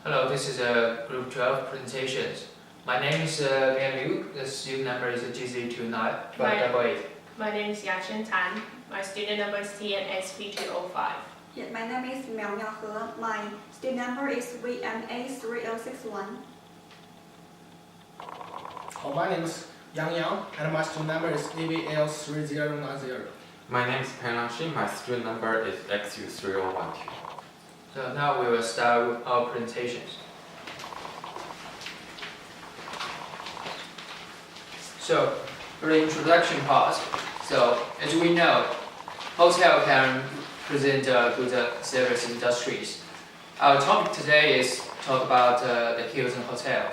Hello, this is Group 12 presentations. My name is Mian Liu. The student number is GZ29288. My name is Yashen Tan. My student number is TNSP205. Yeah, my name is Miao Miao He. My student number is VMA3061. My name is Yang Yang, and my student number is ABL3090. My name is Peng Langxi. My student number is XU3012. So now we will start with our presentations. So for the introduction part, so as we know, hotel can present good service industries. Our topic today is talk about the Hilton Hotel.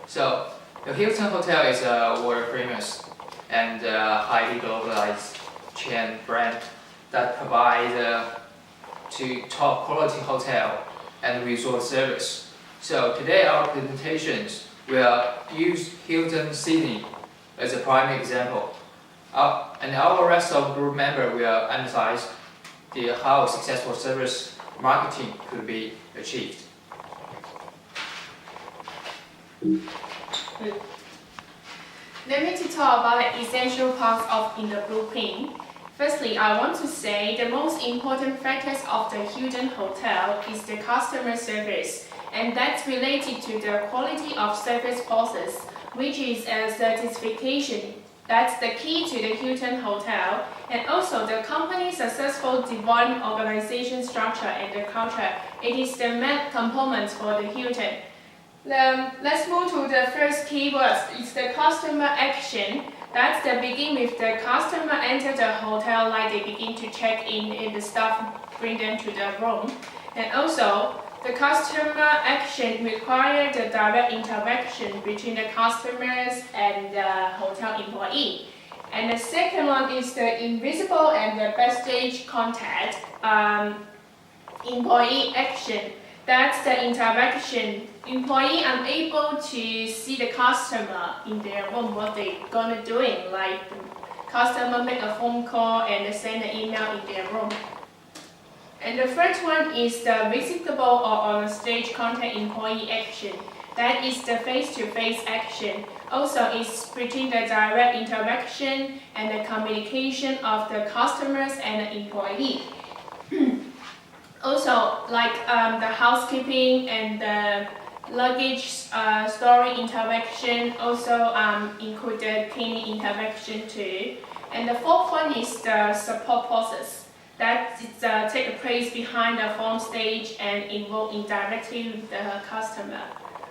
So the Hilton Hotel is a world famous and highly globalized chain brand that provides to top quality hotel and resort service. So today our presentations will use Hilton Sydney as a prime example. And our rest of group member will emphasize how successful service marketing could be achieved. Let me talk about the essential parts of in the blueprint. Firstly, I want to say the most important factors of the Hilton Hotel is the customer service, and that's related to the quality of service process, which is a certification. That's the key to the Hilton Hotel, and also the company's successful development organization structure and the culture. It is the main component for the Hilton. Let's move to the first keyword. It's the customer action. That's the begin with the customer enter the hotel, like they begin to check in and the staff bring them to the room. And also, the customer action require the direct interaction between the customers and the hotel employee. And the second one is the invisible and the backstage contact employee action. That's the interaction. Employee unable to see the customer in their room, what they gonna doing, like the customer make a phone call and send an email in their room. And the third one is the visible or on stage contact employee action. That is the face-to-face action. Also, it's between the direct interaction and the communication of the customers and the employee. Also, like the housekeeping and the luggage storing interaction, also include the cleaning interaction too. And the fourth one is the support process. That take place behind the front stage and involve indirectly with the customer.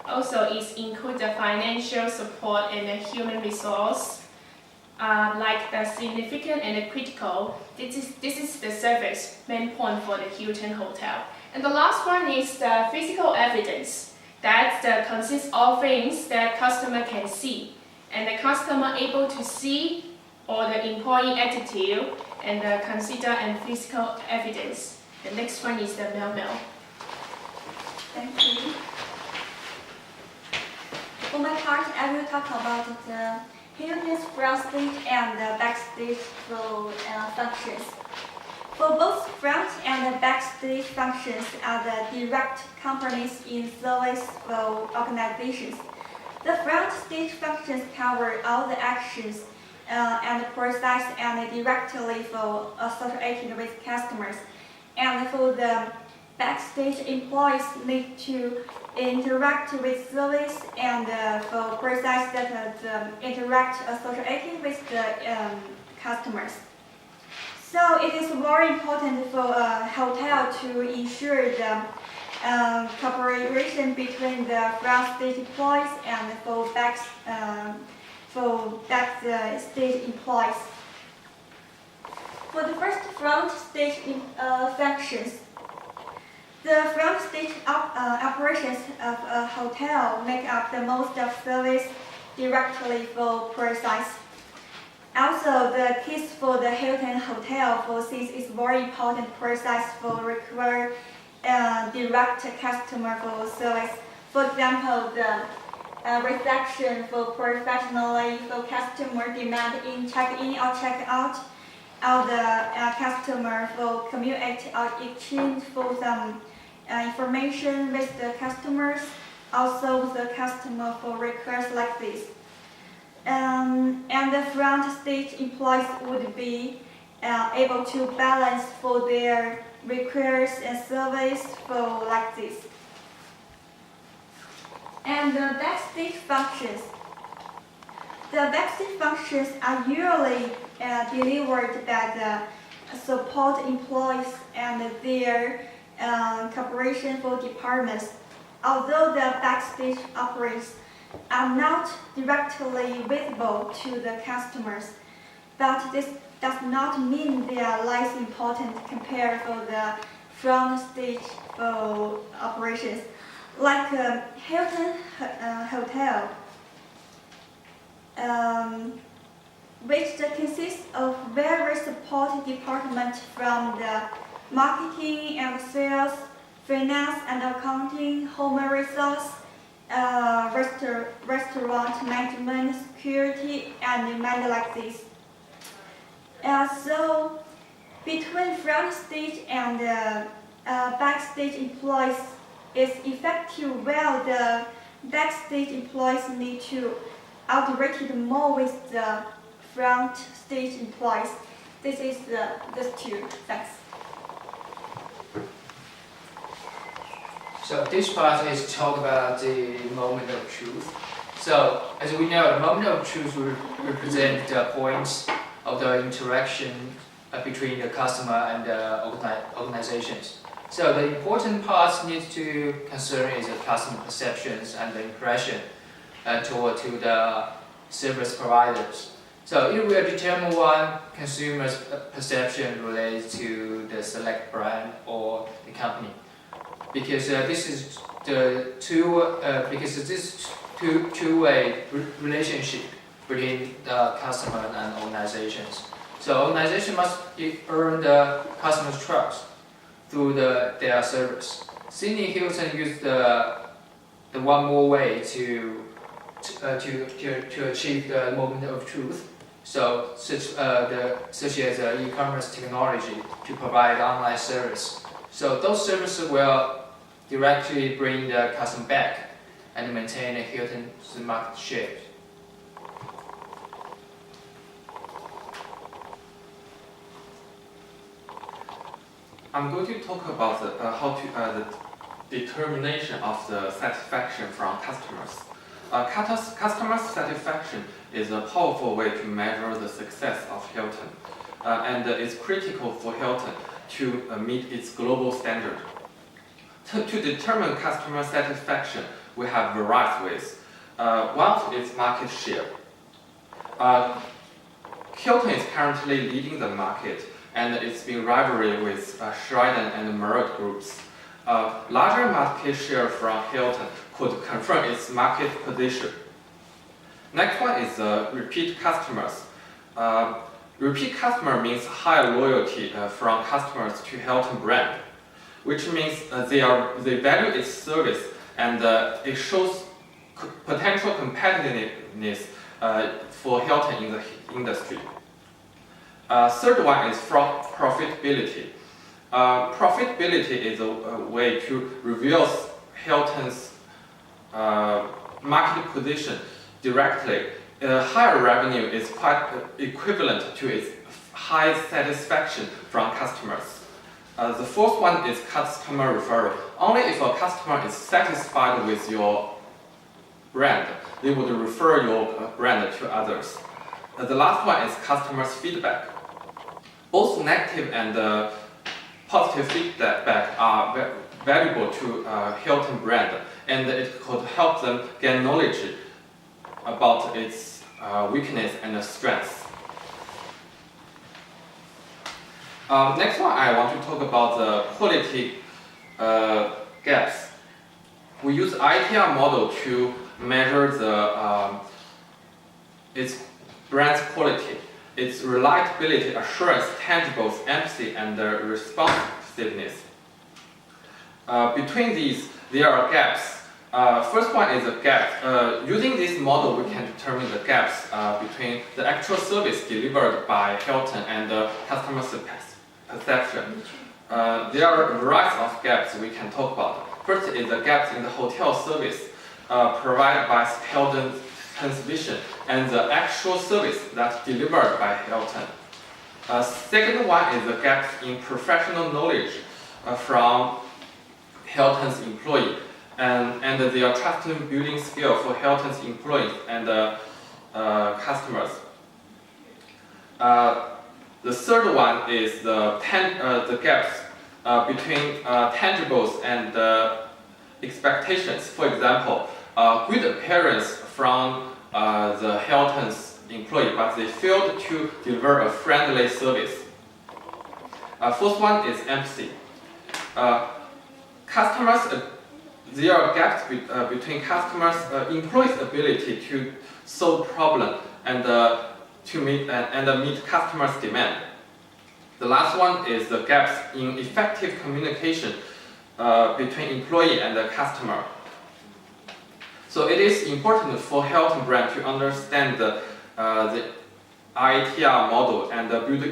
Also, it includes the financial support and the human resource. Like the significant and the critical, this is the service main point for the Hilton Hotel. And the last one is the physical evidence. That consists of things that customer can see, and the customer able to see, or the employee attitude, and the consider and physical evidence. The next one is the mail. Thank you. For my part, I will talk about the Hilton's front stage and the backstage functions. For both front and the backstage functions are the direct companies in service for organizations. The front stage functions cover all the actions and process and directly for associating with customers. And for the backstage employees need to interact with service and for process that interact associating with the customers. So it is very important for a hotel to ensure the cooperation between the front stage employees and for backstage employees. For the first front stage functions, the front stage operations of a hotel make up the most of service directly for process. Also, the keys for the Hilton Hotel for this is very important process for require direct customer for service. For example, the reception for professionally for customer demand in check-in or check-out, or the customer for communicate or exchange for some information with the customers, also the customer for requests like this. And the front stage employees would be able to balance for their requests and surveys for like this. And the backstage functions. The backstage functions are usually delivered by the support employees and their cooperation for departments. Although the backstage operations are not directly visible to the customers, but this does not mean they are less important compared to the front stage for operations. Like Hilton Hotel, which consists of various support departments from the marketing and sales, finance and accounting, human resource, restaurant management, security, and many like this. So between front stage and backstage employees is effective, while the backstage employees need to interact more with the front stage employees. This is these two. Thanks. So this part is talk about the moment of truth. So as we know, the moment of truth will represent the points of the interaction between the customer and the organizations. So the important parts need to concern is the customer perceptions and the impression toward to the service providers. So it will determine one consumer's perception related to the select brand or the company. Because this is the two-way relationship between the customer and organizations. So organization must earn the customer's trust through their service. Sydney Hilton used the one more way to achieve the moment of truth. So such as e-commerce technology to provide online service. So those services will directly bring the customer back and maintain a Hilton's market share. I'm going to talk about the determination of the satisfaction from customers. Customer satisfaction is a powerful way to measure the success of Hilton, and it's critical for Hilton to meet its global standard. To determine customer satisfaction, we have various ways. One is market share. Hilton is currently leading the market, and it's been rivalry with Sheridan and Marriott groups. Larger market share from Hilton could confirm its market position. Next one is repeat customers. Repeat customer means high loyalty from customers to Hilton brand, which means they value its service and it shows potential competitiveness for Hilton in the industry. Third one is profitability. Profitability is a way to reveal Hilton's market position directly. Higher revenue is quite equivalent to its high satisfaction from customers. The fourth one is customer referral. Only if a customer is satisfied with your brand, they would refer your brand to others. The last one is customer's feedback. Both negative and positive feedback are valuable to Hilton brand, and it could help them gain knowledge about its weakness and strengths. Next one, I want to talk about the quality gaps. We use ITR model to measure its brand's quality, its reliability, assurance, tangibles, empathy, and responsiveness. Between these, there are gaps. First one is a gap. Using this model, we can determine the gaps between the actual service delivered by Hilton and the customer's perception. There are a variety of gaps we can talk about. First is the gaps in the hotel service provided by Hilton's vision and the actual service that's delivered by Hilton. Second one is the gaps in professional knowledge from Hilton's employee and their trust building skill for Hilton's employees and customers. The third one is the gaps between tangibles and expectations. For example, good appearance from the Hilton's employee, but they failed to deliver a friendly service. Fourth one is empathy. There are gaps between customers' employees' ability to solve problem and to meet customers' demand. The last one is the gaps in effective communication between employee and the customer. So it is important for Hilton brand to understand the IATR model and build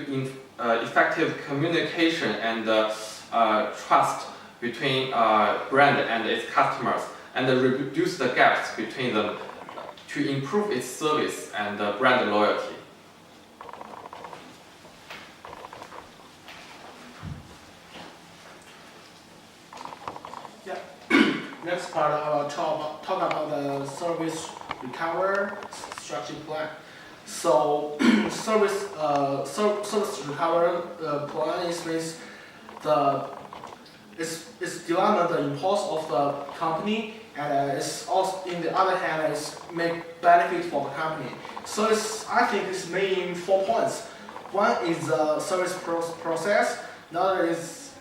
effective communication and trust between brand and its customers, and reduce the gaps between them to improve its service and brand loyalty. Yeah. Next part, I will talk about the service recovery strategy plan. So, service recovery plan means it's development the impulse of the company, and it's also in the other hand it's make benefit for the company. So I think it's main 4 points. One is the service process, another is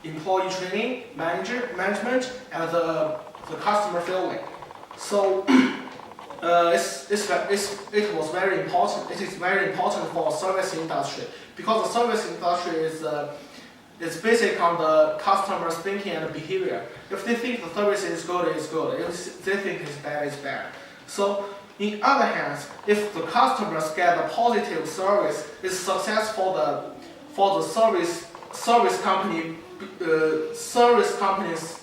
employee training, management, and the customer feeling. So it was very important. It is very important for service industry because the service industry is based on the customer's thinking and behavior. If they think the service is good, it's good. If they think it's bad, it's bad. So, in other hands, if the customers get a positive service, it's success for the service company's